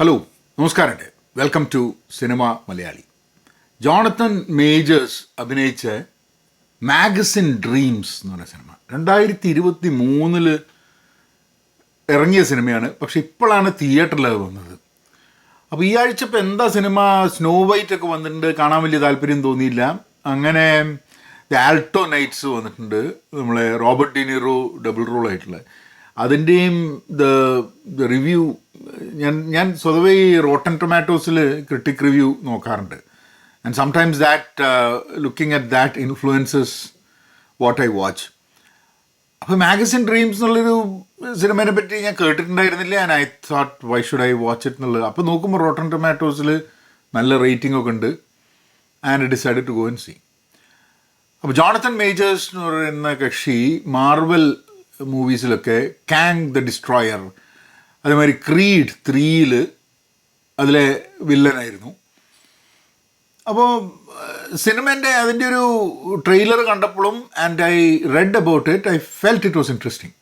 Hello, നമസ്കാരം. Welcome to cinema Malayali. Jonathan Majors അഭിനയിച്ച magazine dreams എന്ന് പറഞ്ഞ സിനിമ 2023 ഇറങ്ങിയ സിനിമയാണ്. പക്ഷെ ഇപ്പോഴാണ് തിയേറ്ററിൽ വന്നത്. അപ്പോൾ ഈ ആഴ്ച ഇപ്പോൾ എന്താ സിനിമ, സ്നോ വൈറ്റ് ഒക്കെ വന്നിട്ടുണ്ട്, കാണാൻ വലിയ താല്പര്യം തോന്നിയില്ല. അങ്ങനെ ദ ആൾട്ടോ നൈറ്റ്സ് വന്നിട്ടുണ്ട്, നമ്മളെ റോബർട്ട് ഡിനീറോ ഡബിൾ റോൾ ആയിട്ടുള്ള. അതിൻ്റെയും ദ റിവ്യൂ ഞാൻ സ്വതവേ ഈ റോട്ടൻ ടൊമാറ്റോസിൽ ക്രിട്ടിക് റിവ്യൂ നോക്കാറുണ്ട്. And sometimes that looking at that influences what I watch. അപ്പോൾ മാഗസിൻ ഡ്രീംസ് എന്നുള്ളൊരു സിനിമയെ പറ്റി ഞാൻ കേട്ടിട്ടുണ്ടായിരുന്നില്ല. And I thought why should I watch it എന്നുള്ളത്. അപ്പോൾ നോക്കുമ്പോൾ റോട്ടൻ ടൊമാറ്റോസിൽ നല്ല റേറ്റിംഗ് ഒക്കെ ഉണ്ട്. And decided to go and see. അപ്പോൾ ജോണത്തൻ മേജേഴ്സ് എന്ന് പറയുന്ന കക്ഷി മാർവൽ മൂവീസിലൊക്കെ കാങ് ദ ഡിസ്ട്രോയർ, അതേമാതിരി ക്രീഡ് 3 അതിലെ വില്ലനായിരുന്നു. അപ്പോൾ സിനിമേൻ്റെ അതിൻ്റെ ഒരു ട്രെയിലർ കണ്ടപ്പോഴും and I read about it, I felt it was interesting.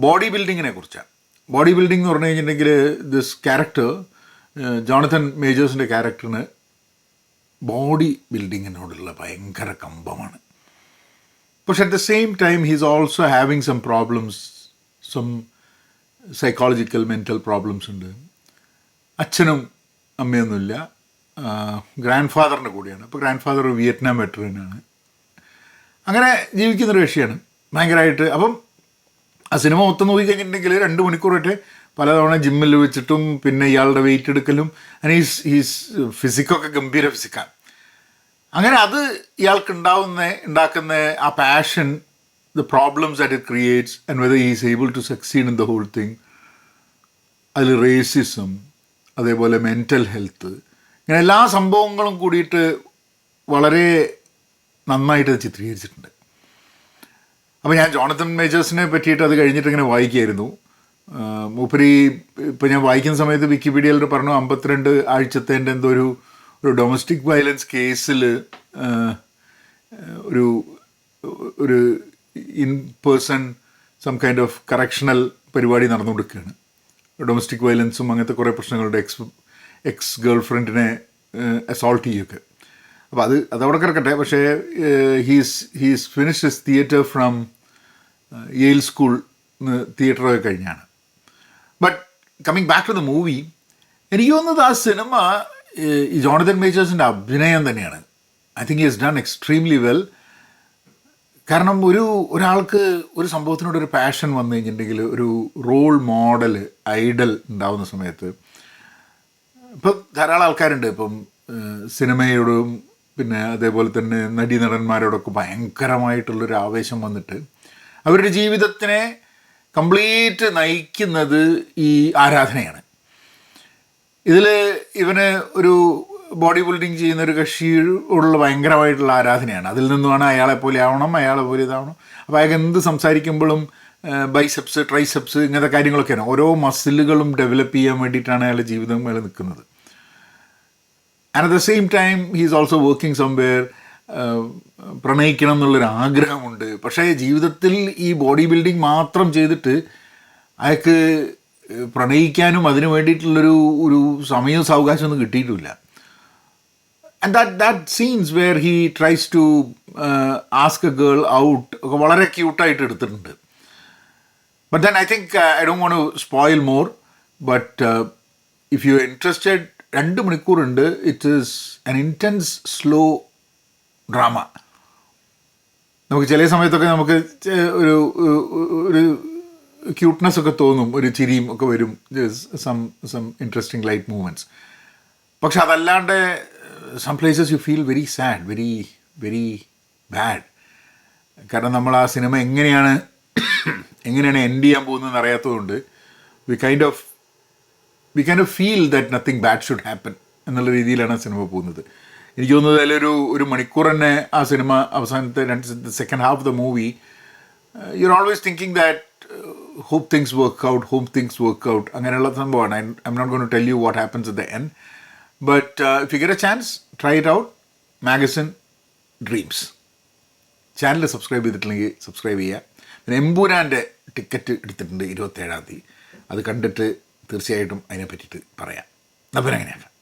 Body ബിൽഡിങ്ങിനെ കുറിച്ചാണ്. ബോഡി ബിൽഡിംഗ് എന്ന് പറഞ്ഞു കഴിഞ്ഞിട്ടുണ്ടെങ്കിൽ ദിസ് ക്യാരക്ടർ, ജോണത്തൻ മേജേഴ്സിൻ്റെ ക്യാരക്ടറിന് ബോഡി ബിൽഡിങ്ങിനോടുള്ള ഭയങ്കര കമ്പമാണ്. പക്ഷെ at the same time he's also having some problems, some psychological mental problems ഉണ്ട്. അച്ഛനും അമ്മയൊന്നുമില്ല, ഗ്രാൻഡ് ഫാദറിൻ്റെ കൂടെയാണ്. അപ്പോൾ ഗ്രാൻഡ് ഫാദർ ഒരു വിയറ്റ്നാം വെറ്ററനാണ്. അങ്ങനെ ജീവിക്കുന്നൊരു കക്ഷിയാണ് ഭയങ്കരമായിട്ട്. അപ്പം ആ സിനിമ മൊത്തം നോക്കിക്കഴിഞ്ഞിട്ടുണ്ടെങ്കിൽ 2 മണിക്കൂറായിട്ട് പലതവണ ജിമ്മിൽ വെച്ചിട്ടും പിന്നെ ഇയാളുടെ വെയിറ്റ് എടുക്കലും, അങ്ങനെ ഈസ് ഫിസിക്കൊക്കെ ഗംഭീര ഫിസിക്കാണ്. അങ്ങനെ അത് ഇയാൾക്ക് ഉണ്ടാക്കുന്ന ആ passion, the problems that it creates and whether he is able to succeed in the whole thing. അതിൽ റേസിസം, അതേപോലെ മെൻ്റൽ ഹെൽത്ത്, ഇങ്ങനെ എല്ലാ സംഭവങ്ങളും കൂടിയിട്ട് വളരെ നന്നായിട്ട് ചിത്രീകരിച്ചിട്ടുണ്ട്. അപ്പോൾ ഞാൻ ജോണത്തൻ മേജേഴ്സിനെ പറ്റിയിട്ട് അത് കഴിഞ്ഞിട്ട് ഇങ്ങനെ വായിക്കുകയായിരുന്നു. മൂപ്പരി ഇപ്പോൾ ഞാൻ വായിക്കുന്ന സമയത്ത് വിക്കിപീഡിയയിൽ പറഞ്ഞു 52 ആഴ്ചത്തേൻ്റെ എന്തോ ഒരു ഡൊമസ്റ്റിക് വയലൻസ് കേസിൽ ഒരു in person some kind of correctional പരിപാടി നടന്നുകൊടുക്കുകയാണ്. ഡൊമസ്റ്റിക് വയലൻസും അങ്ങനത്തെ കുറേ പ്രശ്നങ്ങളുടെ എക്സ് ഗേൾ അസോൾട്ട് ചെയ്യുകയൊക്കെ. അപ്പോൾ അതവിടെ കിടക്കട്ടെ. പക്ഷേ he's finish his theatre from Yale school തിയേറ്ററൊക്കെ കഴിഞ്ഞാണ്. But coming back to the movie, എനിക്ക് തോന്നുന്നത് ആ സിനിമ ഈ ജോണത്തൻ മേജേഴ്സിൻ്റെ അഭിനയം തന്നെയാണ്. I think he has done extremely well. കാരണം ഒരാൾക്ക് ഒരു സംഭവത്തിനോടൊരു പാഷൻ വന്നു കഴിഞ്ഞിട്ടുണ്ടെങ്കിൽ, ഒരു റോൾ മോഡൽ, ഐഡൽ ഉണ്ടാവുന്ന സമയത്ത്, ഇപ്പം ധാരാളം ആൾക്കാരുണ്ട് ഇപ്പം സിനിമയോടും പിന്നെ അതേപോലെ തന്നെ നടന്മാരോടൊക്കെ ഭയങ്കരമായിട്ടുള്ളൊരു ആവേശം വന്നിട്ട് അവരുടെ ജീവിതത്തിനെ കംപ്ലീറ്റ് നയിക്കുന്നത് ഈ ആരാധനയാണ്. ഇതിൽ ഇവന് ഒരു ബോഡി ബിൽഡിങ് ചെയ്യുന്ന ഒരു കക്ഷിയോടുള്ള ഭയങ്കരമായിട്ടുള്ള ആരാധനയാണ്. അതിൽ നിന്നുമാണ് അയാളെ പോലെ ആവണം, അയാളെ പോലെ ഇതാവണം. അപ്പോൾ അയാൾക്ക് എന്ത് സംസാരിക്കുമ്പോഴും ബൈസെപ്സ്, ട്രൈസെപ്സ്, ഇങ്ങനത്തെ കാര്യങ്ങളൊക്കെയാണ്. ഓരോ മസിലുകളും ഡെവലപ്പ് ചെയ്യാൻ വേണ്ടിയിട്ടാണ് അയാളുടെ ജീവിതം മേലെ നിൽക്കുന്നത്. And at the same time he's also working somewhere. പ്രണയിക്കണം എന്നുള്ളൊരു ആഗ്രഹമുണ്ട്. പക്ഷേ ജീവിതത്തിൽ ഈ ബോഡി ബിൽഡിങ് മാത്രം ചെയ്തിട്ട് അയാൾക്ക് പ്രണയിക്കാനും അതിന് വേണ്ടിയിട്ടുള്ളൊരു സമയവും സാവകാശമൊന്നും കിട്ടിയിട്ടുമില്ല. And that scenes where he tries to ask a girl out ഒക്കെ വളരെ ക്യൂട്ടായിട്ട് എടുത്തിട്ടുണ്ട്. But then I think I don't want to spoil more, but if you're interested, 2 മണിക്കൂറുണ്ട്. It is an intense slow drama. നമുക്ക് ചില സമയത്തൊക്കെ നമുക്ക് ഒരു cuteness ഒക്കെ തോന്നും, ഒരു ചിരിയും ഒക്കെ വരും, സം ഇൻട്രസ്റ്റിംഗ് ലൈറ്റ് മൂവ്മെൻറ്റ്സ്. പക്ഷെ അതല്ലാണ്ട് some places you feel very sad, very very bad. കാരണം നമ്മൾ ആ സിനിമ എങ്ങനെയാണ് എൻഡ് ചെയ്യാൻ പോകുന്നതെന്ന് അറിയാത്തതുകൊണ്ട് we kind of feel that nothing bad should happen എന്നുള്ള രീതിയിലാണ് ആ സിനിമ പോകുന്നത്. എനിക്ക് തോന്നുന്നത് അതിലൊരു മണിക്കൂർ തന്നെ ആ സിനിമ അവസാനത്തെ second half of the movie you are always thinking that hope things work out അങ്ങനെയുള്ള സംഭവമാണ്. I'm not going to tell you what happens at the end. But if you get a chance, try it out. Magazine Dreams. Channel subscribe ചെയ്തിട്ടില്ലെങ്കിൽ subscribe ചെയ്യുക. പിന്നെ എമ്പുരാൻ്റെ ticket എടുത്തിട്ടുണ്ട് 27-ാം തീയതി. അത് കണ്ടിട്ട് തീർച്ചയായിട്ടും അതിനെ പറ്റിയിട്ട് പറയാം. അപ്പം അങ്ങനെയാക്കാം.